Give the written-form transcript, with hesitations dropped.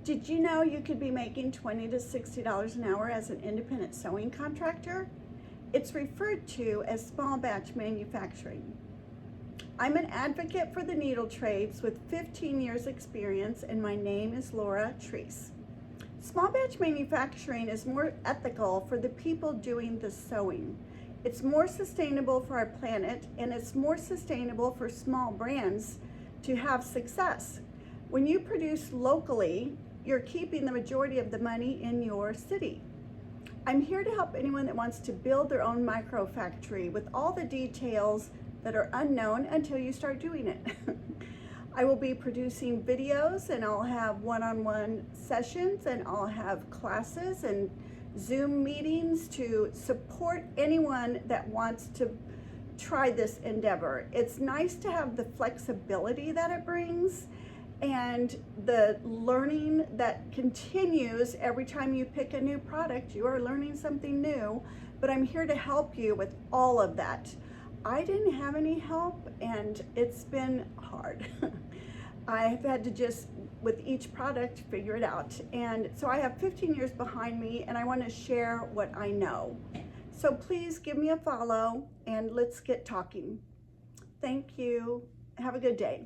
Did you know you could be making $20 to $60 an hour as an independent sewing contractor? It's referred to as small batch manufacturing. I'm an advocate for the needle trades with 15 years experience, and my name is Laura Treese. Small batch manufacturing is more ethical for the people doing the sewing. It's more sustainable for our planet, and it's more sustainable for small brands to have success. When you produce locally, you're keeping the majority of the money in your city. I'm here to help anyone that wants to build their own micro factory with all the details that are unknown until you start doing it. I will be producing videos, and I'll have one-on-one sessions, and I'll have classes and Zoom meetings to support anyone that wants to try this endeavor. It's nice to have the flexibility that it brings and the learning that continues every time you pick a new product. You are learning something new, but I'm here to help you with all of that. I didn't have any help, and it's been hard. I've had to just, with each product, figure it out. And so I have 15 years behind me, and I want to share what I know. So please give me a follow, and let's get talking. Thank you. Have a good day.